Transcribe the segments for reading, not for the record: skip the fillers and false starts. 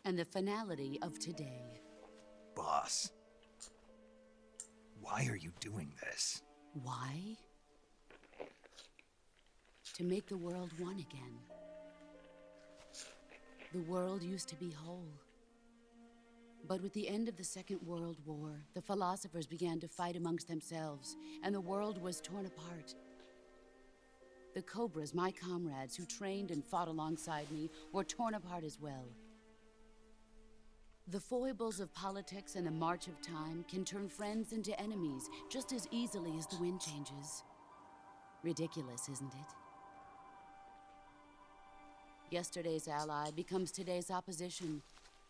and the finality of today. Boss, why are you doing this? Why? To make the world one again. The world used to be whole. But with the end of the Second World War, the philosophers began to fight amongst themselves, and the world was torn apart. The Cobras, my comrades who trained and fought alongside me, were torn apart as well. The foibles of politics and the march of time can turn friends into enemies just as easily as the wind changes. Ridiculous, isn't it? Yesterday's ally becomes today's opposition.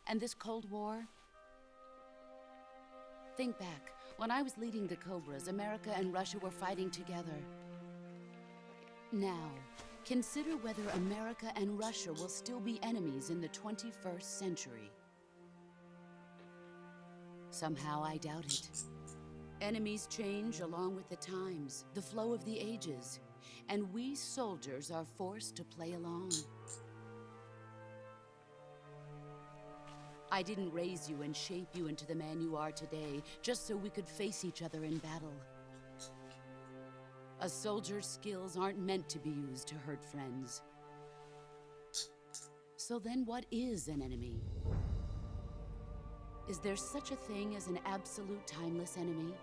And this Cold War? Think back. When I was leading the Cobras, America and Russia were fighting together. Now, consider whether America and Russia will still be enemies in the 21st century. Somehow I doubt it. Enemies change along with the times, the flow of the ages, and we soldiers are forced to play along. I didn't raise you and shape you into the man you are today just so we could face each other in battle. A soldier's skills aren't meant to be used to hurt friends. So then what is an enemy? Is there such a thing as an absolute timeless enemy?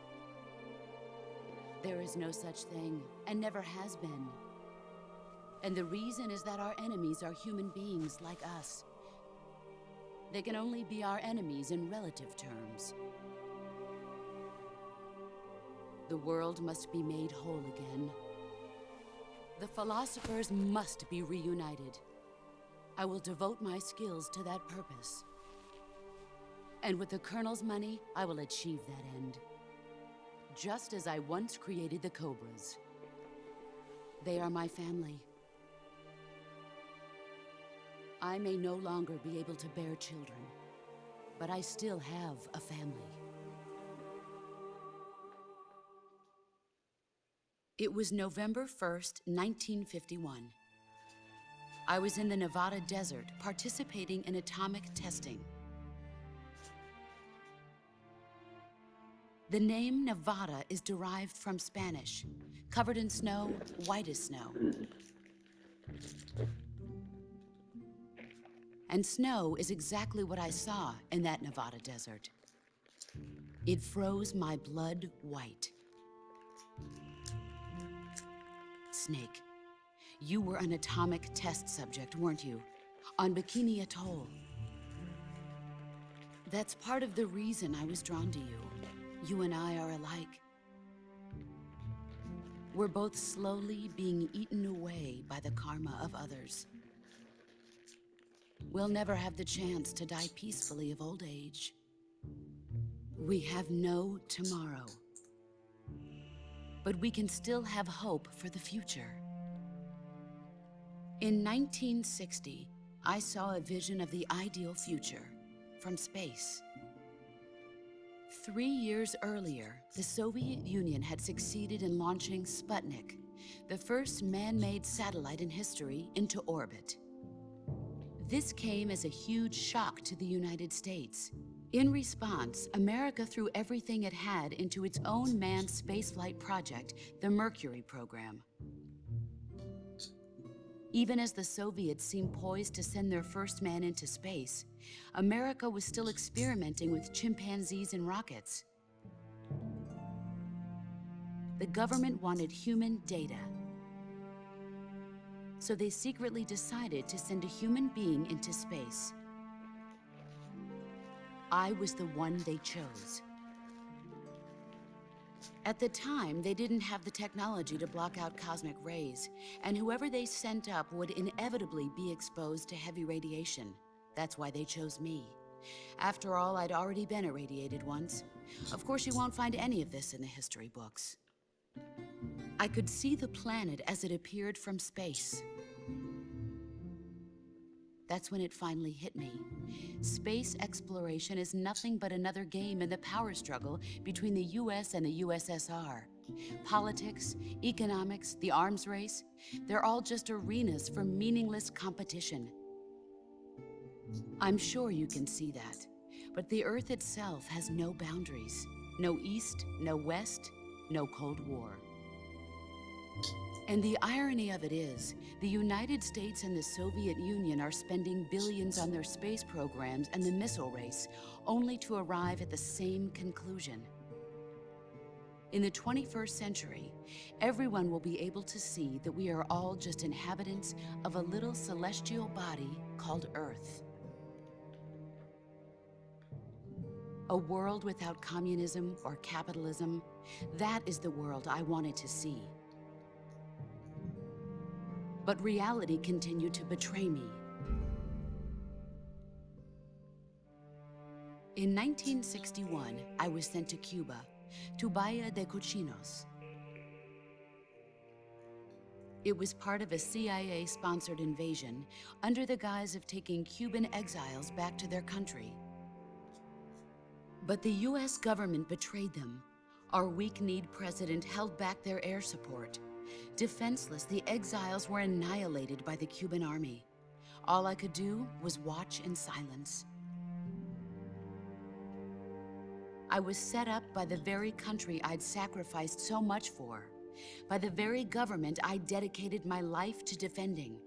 There is no such thing, and never has been. And the reason is that our enemies are human beings like us. They can only be our enemies in relative terms. The world must be made whole again. The philosophers must be reunited. I will devote my skills to that purpose. And with the Colonel's money, I will achieve that end. Just as I once created the Cobras. They are my family. I may no longer be able to bear children, but I still have a family. It was November 1st, 1951. I was in the Nevada desert participating in atomic testing. The name Nevada is derived from Spanish, covered in snow, white as snow. And snow is exactly what I saw in that Nevada desert. It froze my blood white. Snake, you were an atomic test subject, weren't you? On Bikini Atoll. That's part of the reason I was drawn to you. You and I are alike. We're both slowly being eaten away by the karma of others. We'll never have the chance to die peacefully of old age. We have no tomorrow. But we can still have hope for the future. In 1960, I saw a vision of the ideal future from space. 3 years earlier, the Soviet Union had succeeded in launching Sputnik, the first man-made satellite in history, into orbit. This came as a huge shock to the United States. In response, America threw everything it had into its own manned spaceflight project, the Mercury program. Even as the Soviets seemed poised to send their first man into space, America was still experimenting with chimpanzees and rockets. The government wanted human data. So they secretly decided to send a human being into space. I was the one they chose. At the time, they didn't have the technology to block out cosmic rays, and whoever they sent up would inevitably be exposed to heavy radiation. That's why they chose me. After all, I'd already been irradiated once. Of course, you won't find any of this in the history books. I could see the planet as it appeared from space. That's when it finally hit me. Space exploration is nothing but another game in the power struggle between the US and the USSR. Politics, economics, the arms race, they're all just arenas for meaningless competition. I'm sure you can see that, but the Earth itself has no boundaries. No East, no West, no Cold War. And the irony of it is, the United States and the Soviet Union are spending billions on their space programs and the missile race, only to arrive at the same conclusion. In the 21st century, everyone will be able to see that we are all just inhabitants of a little celestial body called Earth. A world without communism or capitalism, that is the world I wanted to see. But reality continued to betray me. In 1961, I was sent to Cuba, to Bahia de Cochinos. It was part of a CIA-sponsored invasion under the guise of taking Cuban exiles back to their country. But the US government betrayed them. Our weak-kneed president held back their air support. Defenseless, the exiles were annihilated by the Cuban army. All I could do was watch in silence. I was set up by the very country I'd sacrificed so much for, by the very government I dedicated my life to defending.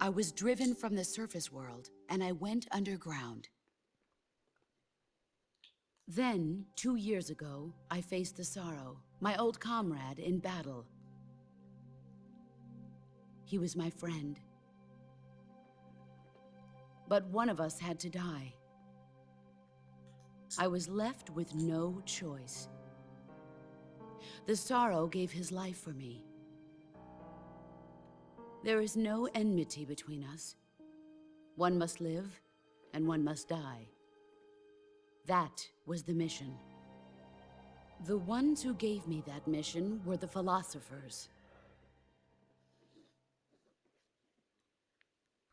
I was driven from the surface world, and I went underground. Then, 2 years ago, I faced the Sorrow, my old comrade in battle. He was my friend. But one of us had to die. I was left with no choice. The Sorrow gave his life for me. There is no enmity between us. One must live, and one must die. That was the mission. The ones who gave me that mission were the philosophers.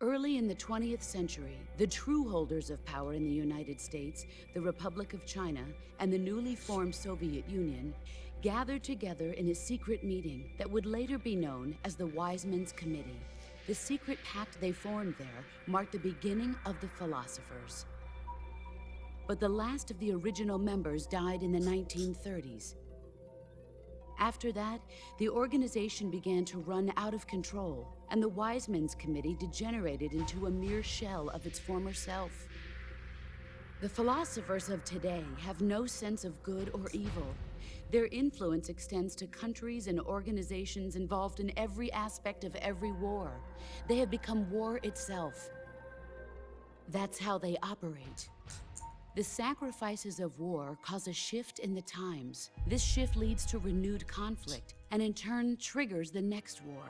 Early in the 20th century, the true holders of power in the United States, the Republic of China, and the newly formed Soviet Union gathered together in a secret meeting that would later be known as the Wise Men's Committee. The secret pact they formed there marked the beginning of the philosophers. But the last of the original members died in the 1930s. After that, the organization began to run out of control, and the Wise Men's Committee degenerated into a mere shell of its former self. The philosophers of today have no sense of good or evil. Their influence extends to countries and organizations involved in every aspect of every war. They have become war itself. That's how they operate. The sacrifices of war cause a shift in the times. This shift leads to renewed conflict, and in turn triggers the next war.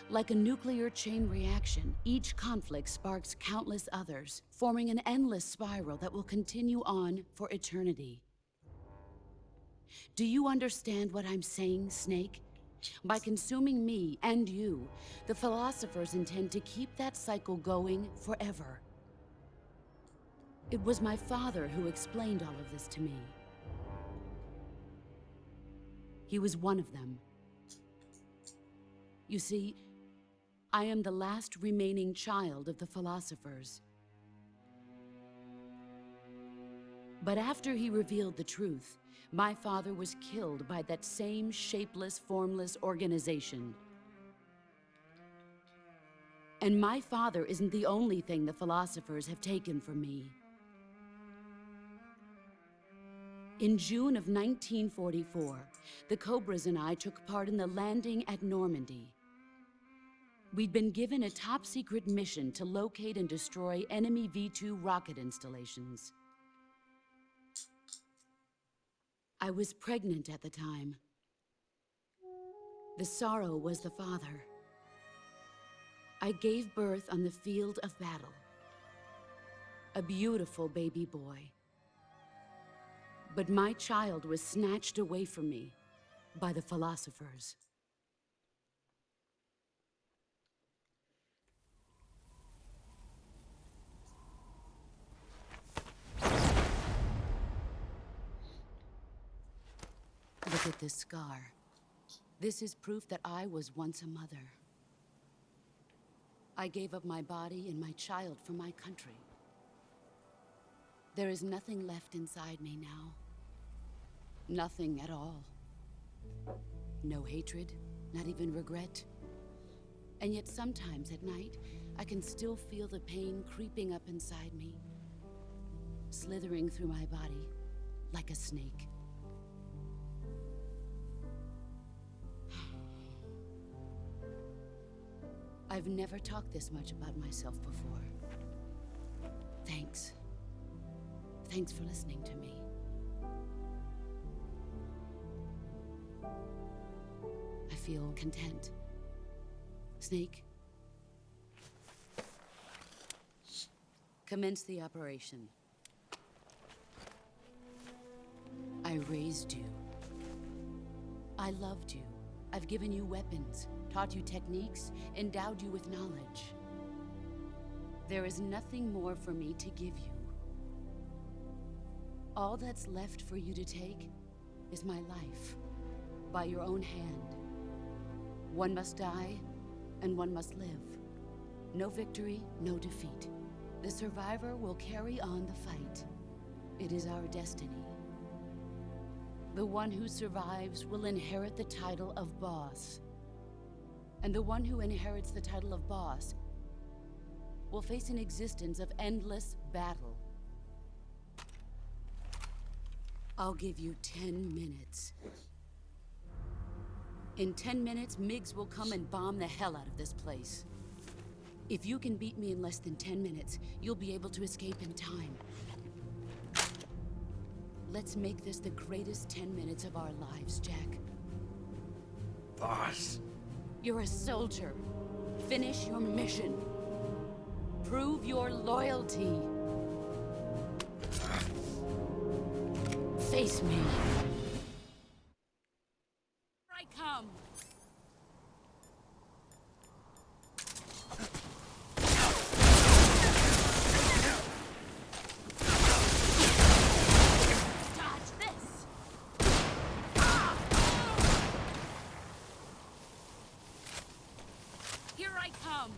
Like a nuclear chain reaction, each conflict sparks countless others, forming an endless spiral that will continue on for eternity. Do you understand what I'm saying, Snake? By consuming me and you, the philosophers intend to keep that cycle going forever. It was my father who explained all of this to me. He was one of them. You see, I am the last remaining child of the philosophers. But after he revealed the truth, my father was killed by that same shapeless, formless organization. And my father isn't the only thing the philosophers have taken from me. In June of 1944, the Cobras and I took part in the landing at Normandy. We'd been given a top-secret mission to locate and destroy enemy V-2 rocket installations. I was pregnant at the time. The Sorrow was the father. I gave birth on the field of battle. A beautiful baby boy. But my child was snatched away from me by the philosophers. Look at this scar. This is proof that I was once a mother. I gave up my body and my child for my country. There is nothing left inside me now. Nothing at all. No hatred, not even regret. And yet sometimes at night, I can still feel the pain creeping up inside me, slithering through my body like a snake. I've never talked this much about myself before. Thanks. Thanks for listening to me. I feel content. Snake, commence the operation. I raised you. I loved you. I've given you weapons, taught you techniques, endowed you with knowledge. There is nothing more for me to give you. All that's left for you to take is my life, by your own hand. One must die, and one must live. No victory, no defeat. The survivor will carry on the fight. It is our destiny. The one who survives will inherit the title of boss. And the one who inherits the title of boss will face an existence of endless battle. I'll give you 10 minutes. In 10 minutes, MiGs will come and bomb the hell out of this place. If you can beat me in less than 10 minutes, you'll be able to escape in time. Let's make this the greatest 10 minutes of our lives, Jack. Boss. You're a soldier. Finish your mission. Prove your loyalty. Face me. Here I come. Dodge this. Here I come.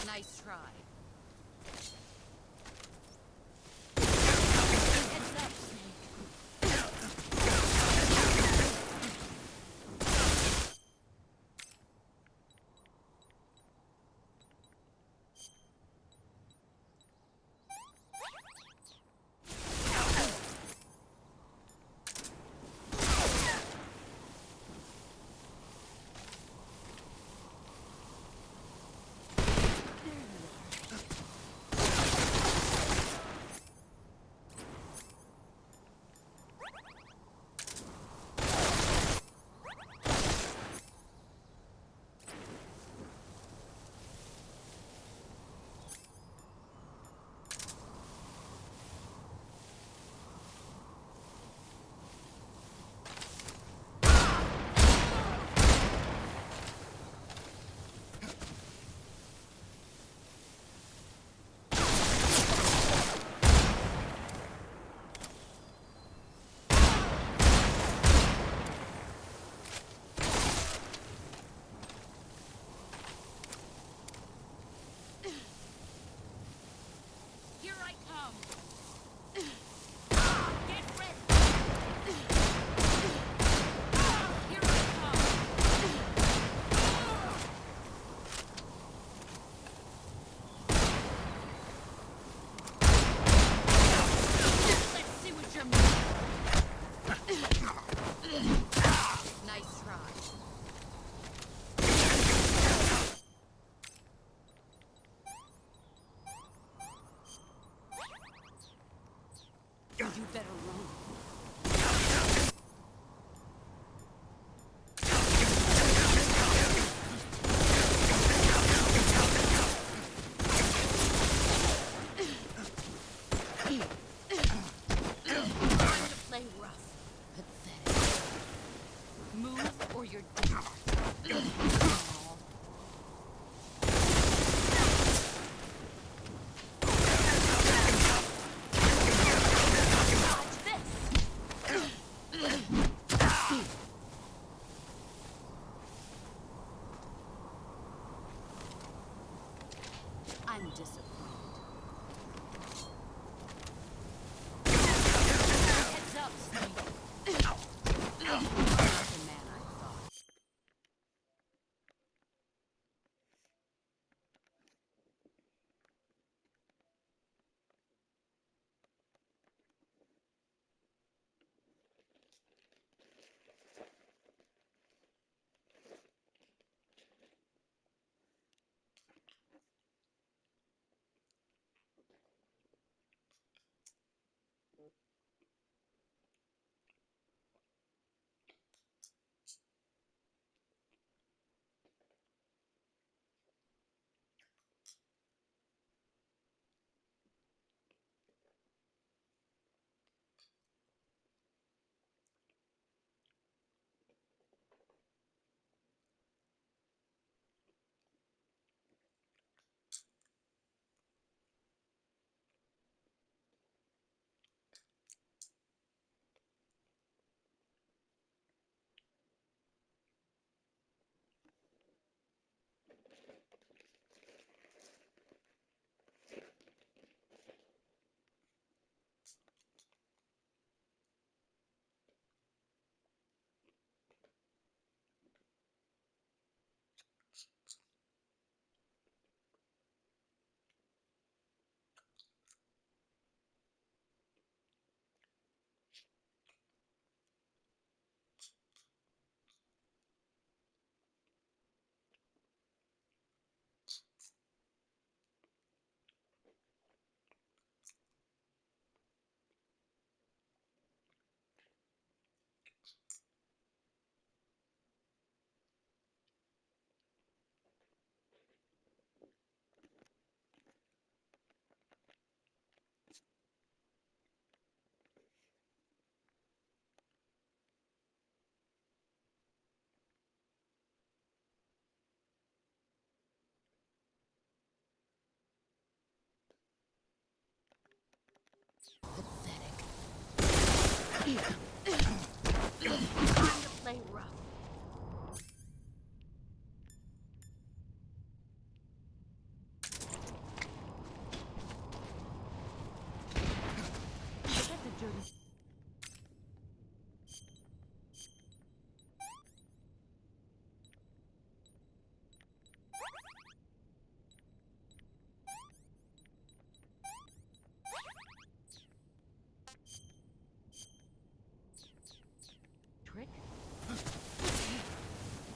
Nice try. Heads up, Snake. There you are. disappoint. Heads up, Snake. Not the man I thought. Pathetic. Time to play rough. Get the dirty. Trick?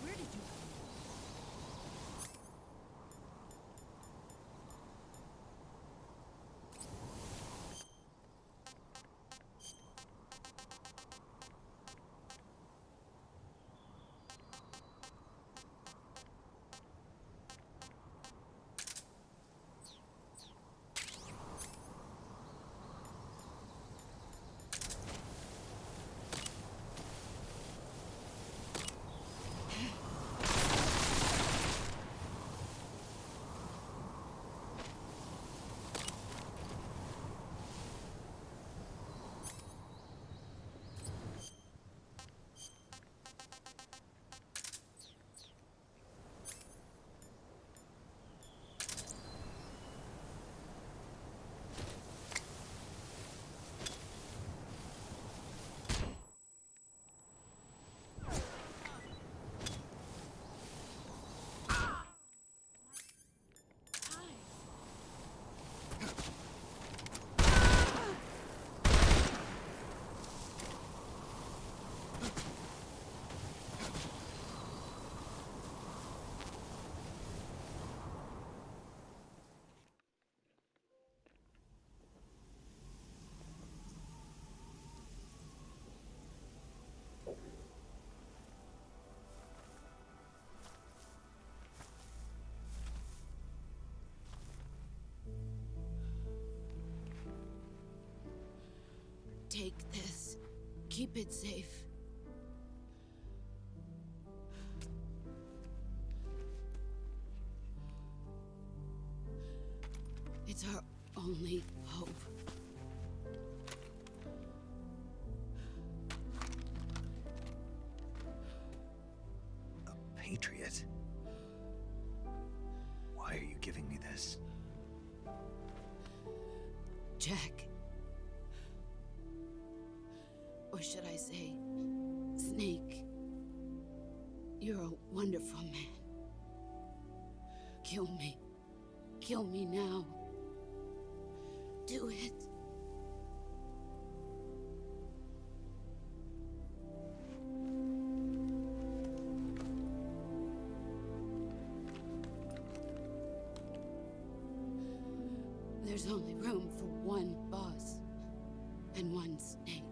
Where did you... Take this. Keep it safe. It's our only hope. A patriot? Why are you giving me this? Jack. Or should I say, Snake. You're a wonderful man. Kill me. Kill me now. Do it. There's only room for one boss and one snake.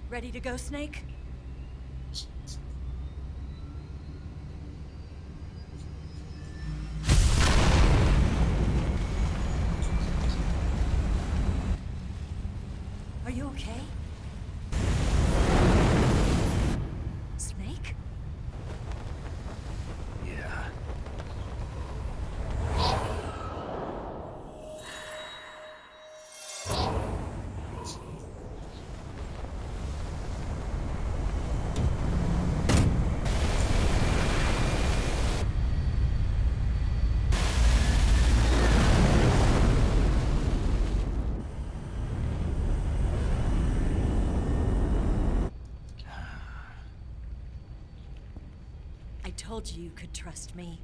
Ready to go, Snake? Are you okay? Snake? Yeah. I told you you could trust me.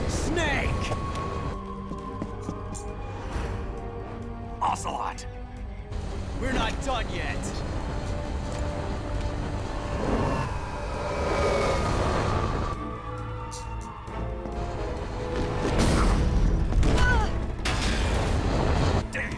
Snake! Ocelot! We're not done yet. Damn!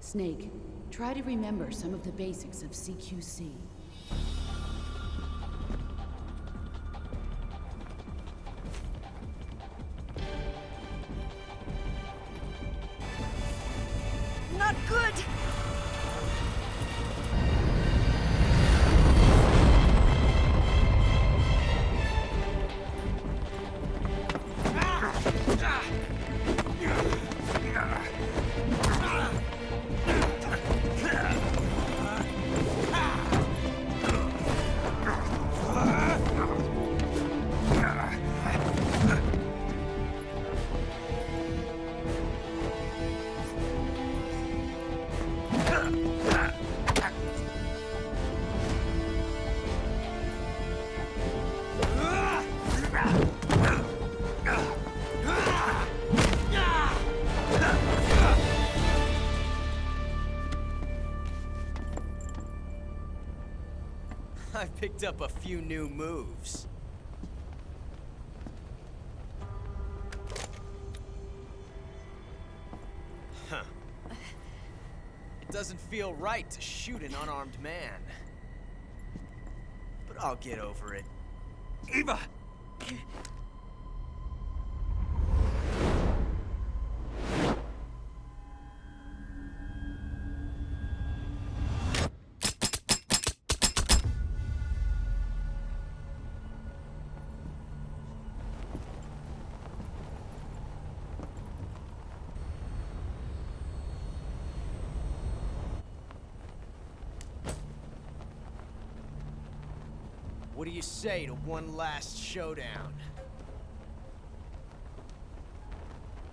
Snake, try to remember some of the basics of CQC. Not good! I picked up a few new moves. Huh. It doesn't feel right to shoot an unarmed man. But I'll get over it. Eva! What do you say to one last showdown?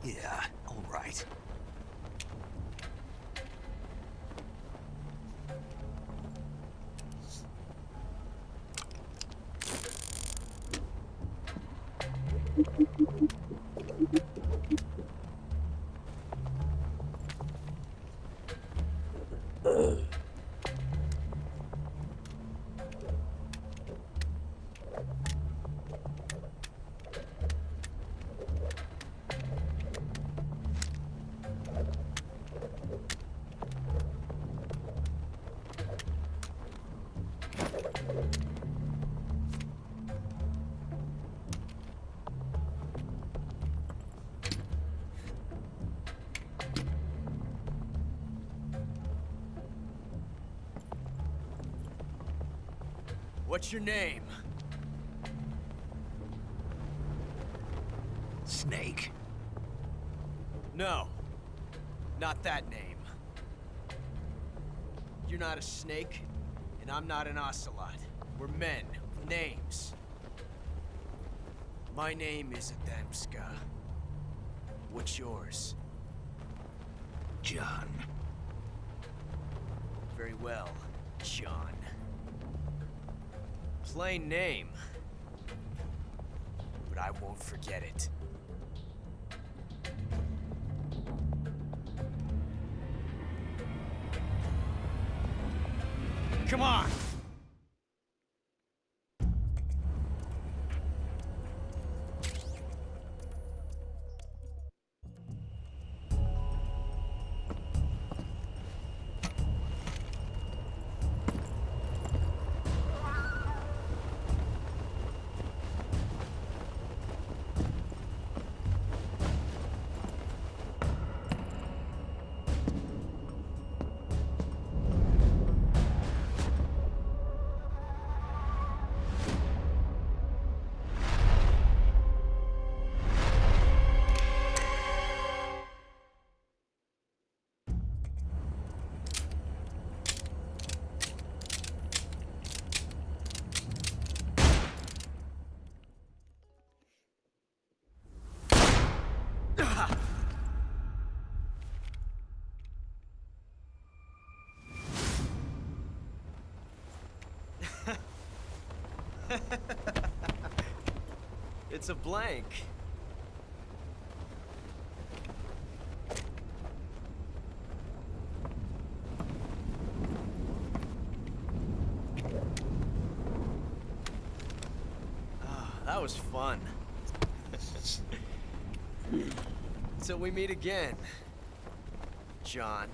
Yeah, all right. What's your name? Snake. No. Not that name. You're not a snake, and I'm not an ocelot. We're men with names. My name is Adamska. What's yours? John. Very well, John. Plain name. But I won't forget it. Come on! It's a blank. That was fun. Until we meet again, John.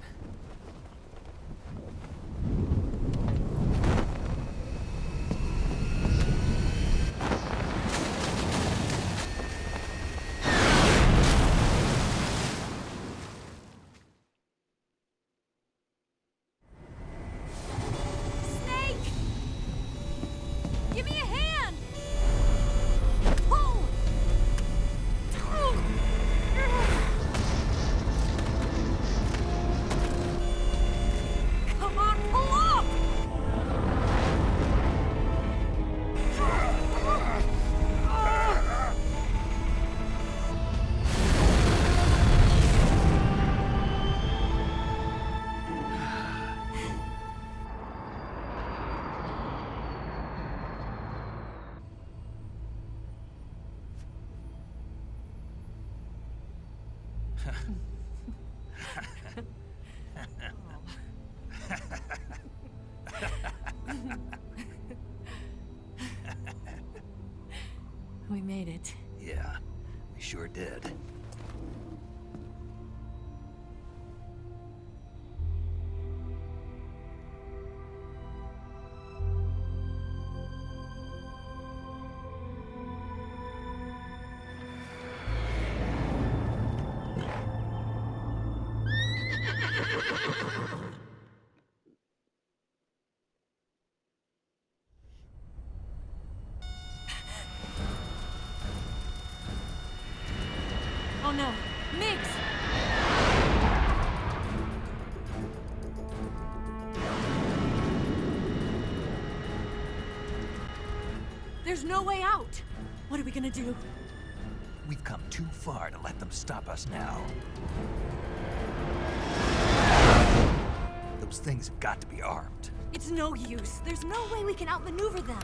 We made it. Yeah, we sure did. Oh no, Migs! There's no way out! What are we gonna do? We've come too far to let them stop us now. Those things have got to be armed. It's no use. There's no way we can outmaneuver them.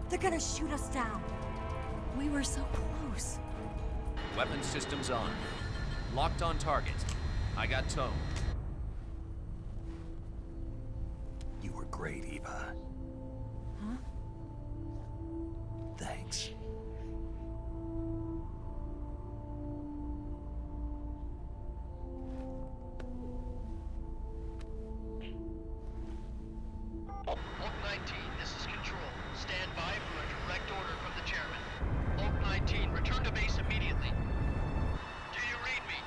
They're gonna shoot us down. We were so close. Weapon systems on. Locked on target. I got tone. You were great, Eva. Huh? Thanks. Oak 19, this is Control. Stand by for a direct order from the chairman. Oak 19, return to base immediately. Do you read me?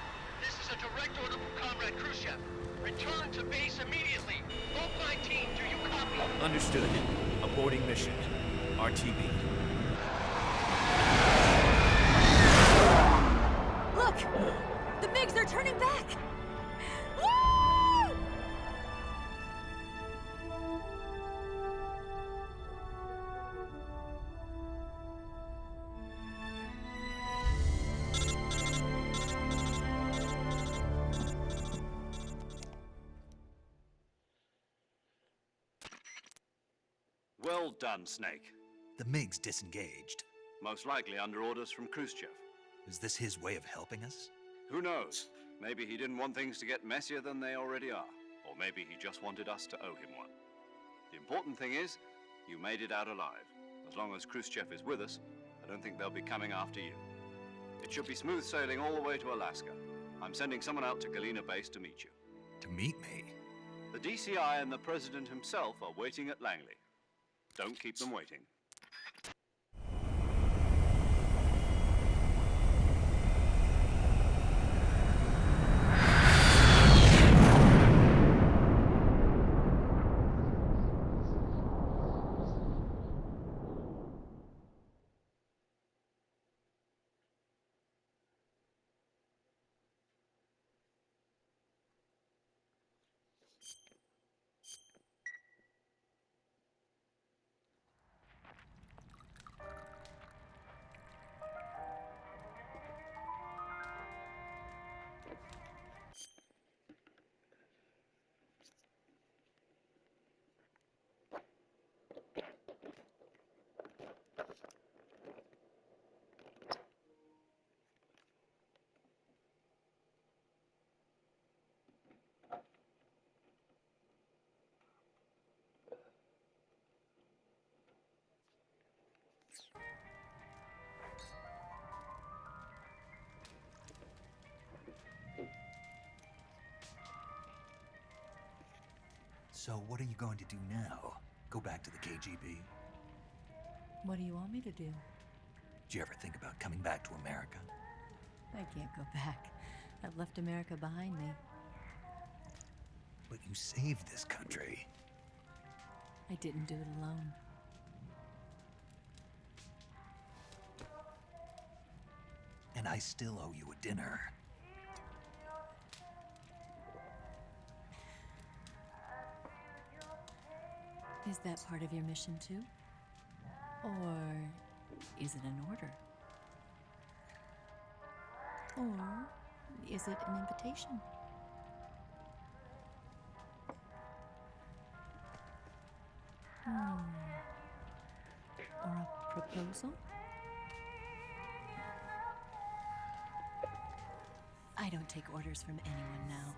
This is a direct order from Comrade Khrushchev. Return to base immediately. Oak 19, do you copy? Understood. Aborting mission. RTB. Look! The MiGs are turning back! Woo! Well done, Snake. The MiG's disengaged. Most likely under orders from Khrushchev. Is this his way of helping us? Who knows? Maybe he didn't want things to get messier than they already are. Or maybe he just wanted us to owe him one. The important thing is, you made it out alive. As long as Khrushchev is with us, I don't think they'll be coming after you. It should be smooth sailing all the way to Alaska. I'm sending someone out to Galena Base to meet you. To meet me? The DCI and the President himself are waiting at Langley. Don't keep them waiting. So what are you going to do now? Go back to the KGB? What do you want me to do? Did you ever think about coming back to America? I can't go back. I've left America behind me. But you saved this country. I didn't do it alone. And I still owe you a dinner. Is that part of your mission too? Or is it an order? Or is it an invitation? Or a proposal? I don't take orders from anyone now.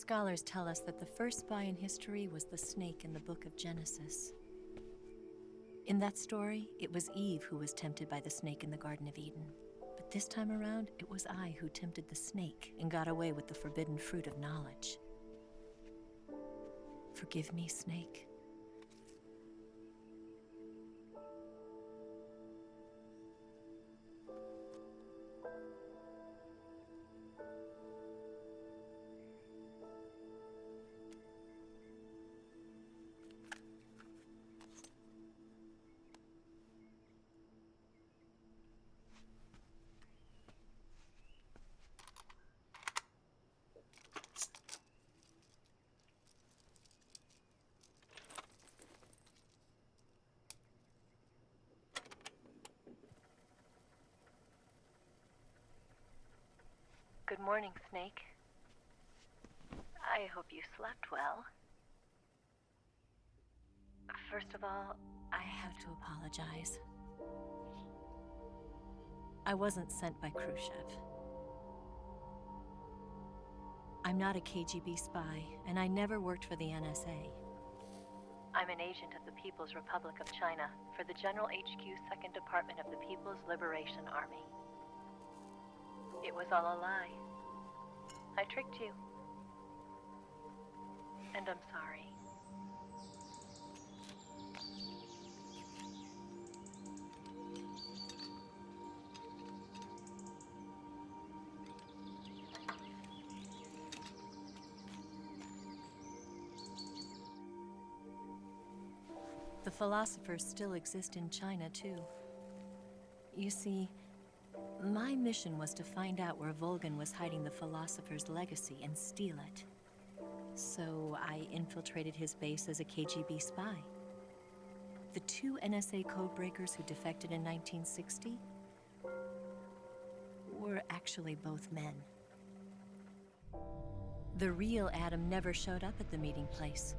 Scholars tell us that the first spy in history was the snake in the book of Genesis. In that story, it was Eve who was tempted by the snake in the Garden of Eden. But this time around, it was I who tempted the snake and got away with the forbidden fruit of knowledge. Forgive me, Snake. Good morning, Snake. I hope you slept well. First of all, I have to apologize. I wasn't sent by Khrushchev. I'm not a KGB spy, and I never worked for the NSA. I'm an agent of the People's Republic of China for the General HQ 2nd Department of the People's Liberation Army. It was all a lie. I tricked you. And I'm sorry. The philosophers still exist in China, too. You see, my mission was to find out where Volgan was hiding the philosopher's legacy and steal it. So I infiltrated his base as a KGB spy. The two NSA codebreakers who defected in 1960 were actually both men. The real Adam never showed up at the meeting place,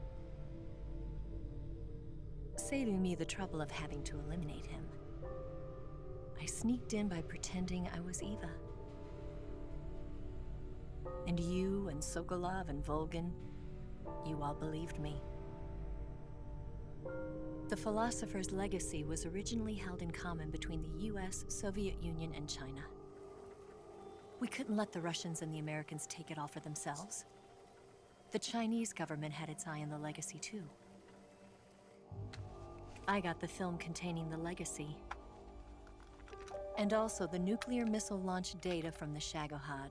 saving me the trouble of having to eliminate him. I sneaked in by pretending I was Eva. And you and Sokolov and Volgan, you all believed me. The philosopher's legacy was originally held in common between the US, Soviet Union, and China. We couldn't let the Russians and the Americans take it all for themselves. The Chinese government had its eye on the legacy too. I got the film containing the legacy, and also the nuclear missile launch data from the Shagohod.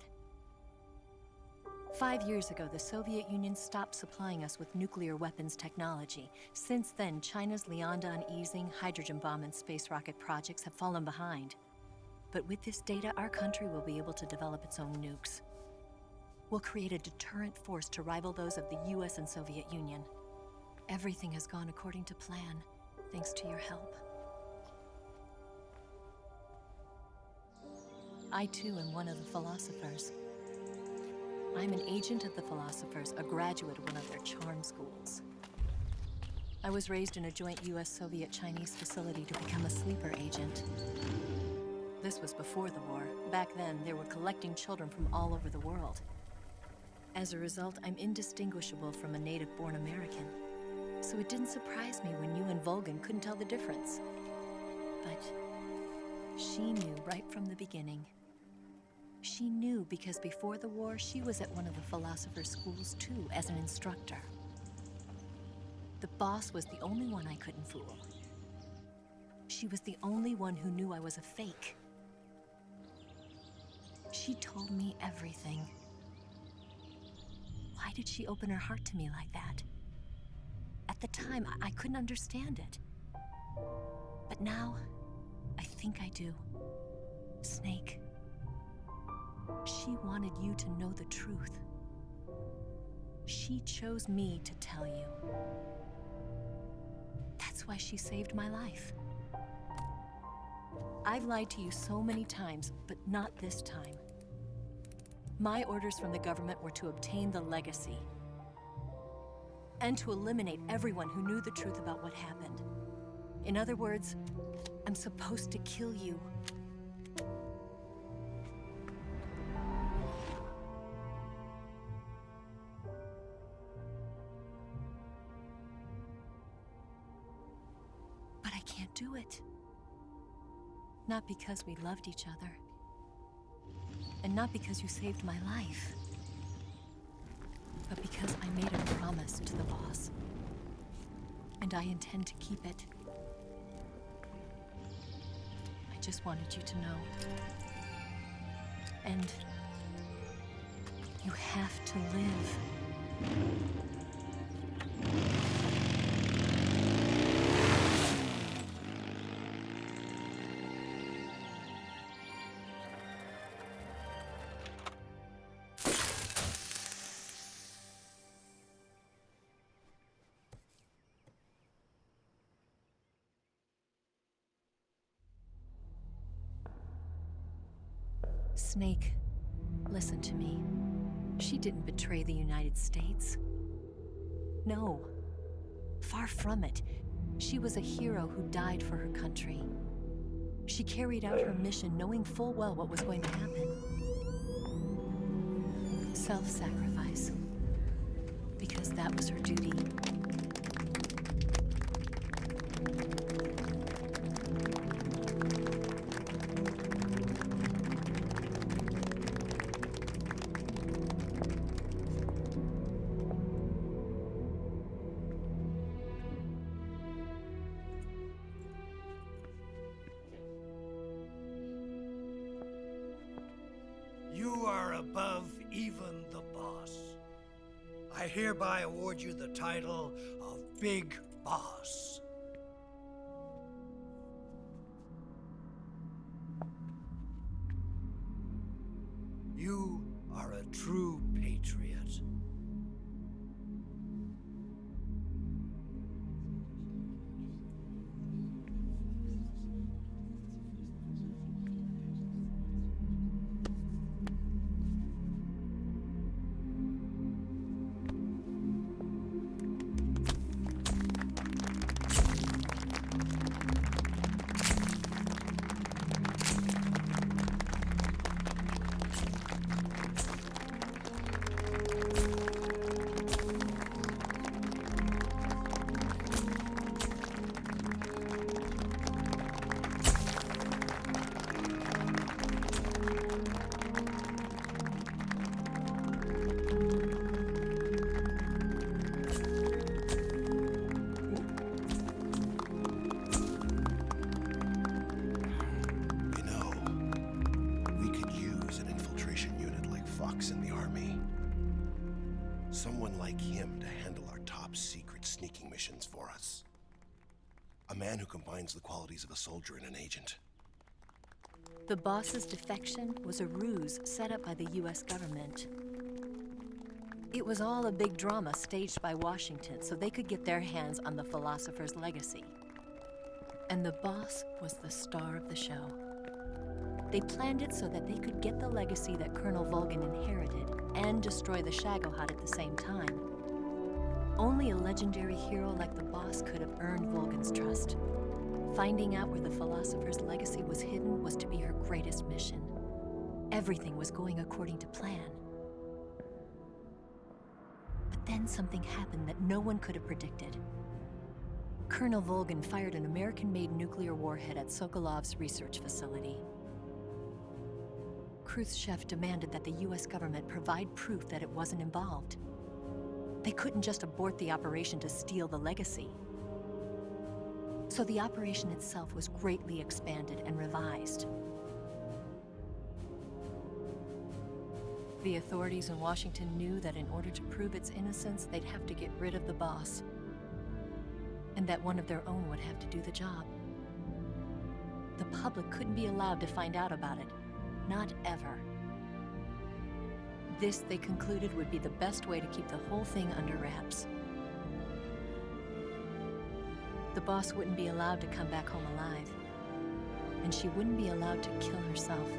5 years ago, the Soviet Union stopped supplying us with nuclear weapons technology. Since then, China's Liandon easing, hydrogen bomb, and space rocket projects have fallen behind. But with this data, our country will be able to develop its own nukes. We'll create a deterrent force to rival those of the US and Soviet Union. Everything has gone according to plan, thanks to your help. I too am one of the philosophers. I'm an agent of the philosophers, a graduate of one of their charm schools. I was raised in a joint US-Soviet-Chinese facility to become a sleeper agent. This was before the war. Back then, they were collecting children from all over the world. As a result, I'm indistinguishable from a native-born American. So it didn't surprise me when you and Volgan couldn't tell the difference. But she knew right from the beginning. She knew because before the war, she was at one of the philosopher's schools too, as an instructor. The boss was the only one I couldn't fool. She was the only one who knew I was a fake. She told me everything. Why did she open her heart to me like that? At the time, I couldn't understand it. But now, I think I do. Snake. She wanted you to know the truth. She chose me to tell you. That's why she saved my life. I've lied to you so many times, but not this time. My orders from the government were to obtain the legacy and to eliminate everyone who knew the truth about what happened. In other words, I'm supposed to kill you. can't do it. Not because we loved each other. And not because you saved my life. But because I made a promise to the boss. And I intend to keep it. I just wanted you to know. And you have to live. Snake, listen to me. She didn't betray the United States. No. Far from it. She was a hero who died for her country. She carried out her mission knowing full well what was going to happen. Self-sacrifice. Because that was her duty. You are above even the boss. I hereby award you the title of Big Boss. You are a true patriot. Someone like him to handle our top secret sneaking missions for us. A man who combines the qualities of a soldier and an agent. The boss's defection was a ruse set up by the US government. It was all a big drama staged by Washington so they could get their hands on the philosopher's legacy. And the boss was the star of the show. They planned it so that they could get the legacy that Colonel Volgin inherited and destroy the Shagohod at the same time. Only a legendary hero like the boss could have earned Volgin's trust. Finding out where the philosopher's legacy was hidden was to be her greatest mission. Everything was going according to plan. But then something happened that no one could have predicted. Colonel Volgin fired an American-made nuclear warhead at Sokolov's research facility. Khrushchev demanded that the US government provide proof that it wasn't involved. They couldn't just abort the operation to steal the legacy. So the operation itself was greatly expanded and revised. The authorities in Washington knew that in order to prove its innocence, they'd have to get rid of the boss. And that one of their own would have to do the job. The public couldn't be allowed to find out about it. Not ever. This, they concluded, would be the best way to keep the whole thing under wraps. The boss wouldn't be allowed to come back home alive. And she wouldn't be allowed to kill herself.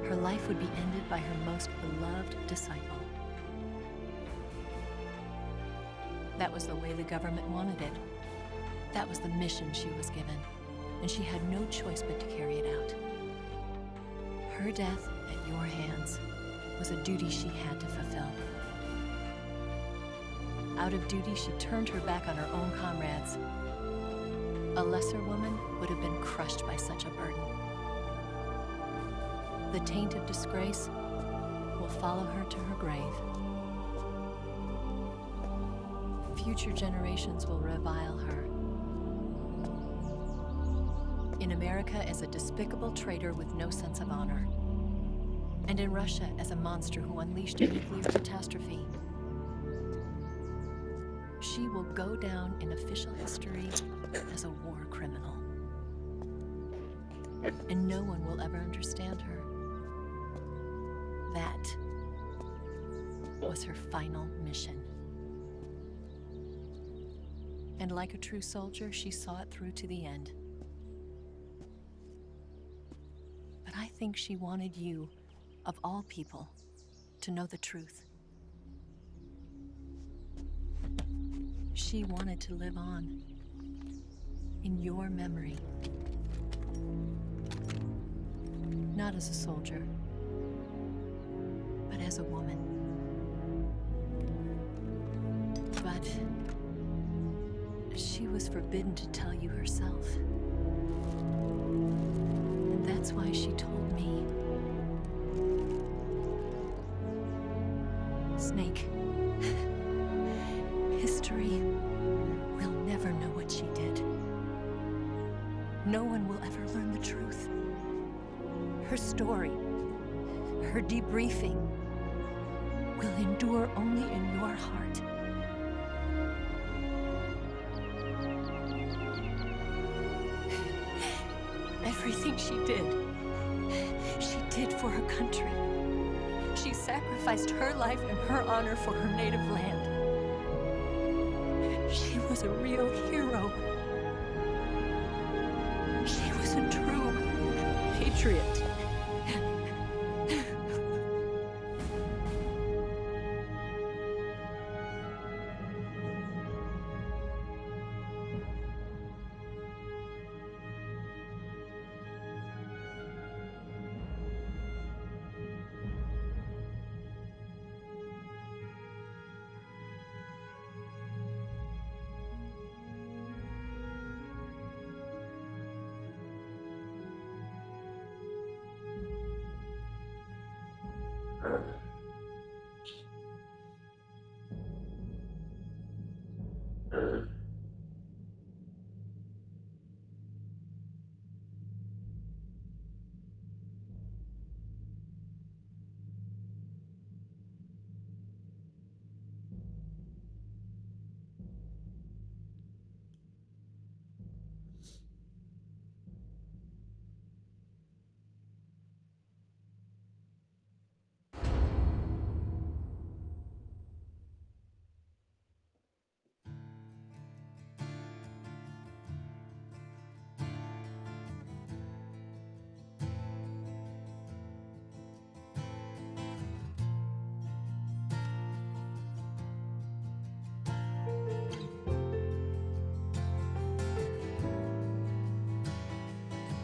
Her life would be ended by her most beloved disciple. That was the way the government wanted it. That was the mission she was given. And she had no choice but to carry it out. Her death at your hands was a duty she had to fulfill. Out of duty, she turned her back on her own comrades. A lesser woman would have been crushed by such a burden. The taint of disgrace will follow her to her grave. Future generations will revile her. In America as a despicable traitor with no sense of honor. And in Russia as a monster who unleashed a nuclear catastrophe. She will go down in official history as a war criminal. And no one will ever understand her. That was her final mission. And like a true soldier, she saw it through to the end. But I think she wanted you, of all people, to know the truth. She wanted to live on in your memory. Not as a soldier, but as a woman. But she was forbidden to tell you herself. And that's why she told me. Snake, history will never know what she did. No one will ever learn the truth. Her story, her debriefing, will endure only in your heart. Everything she did for her country. She sacrificed her life and her honor for her native land. She was a real hero. She was a true patriot.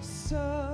So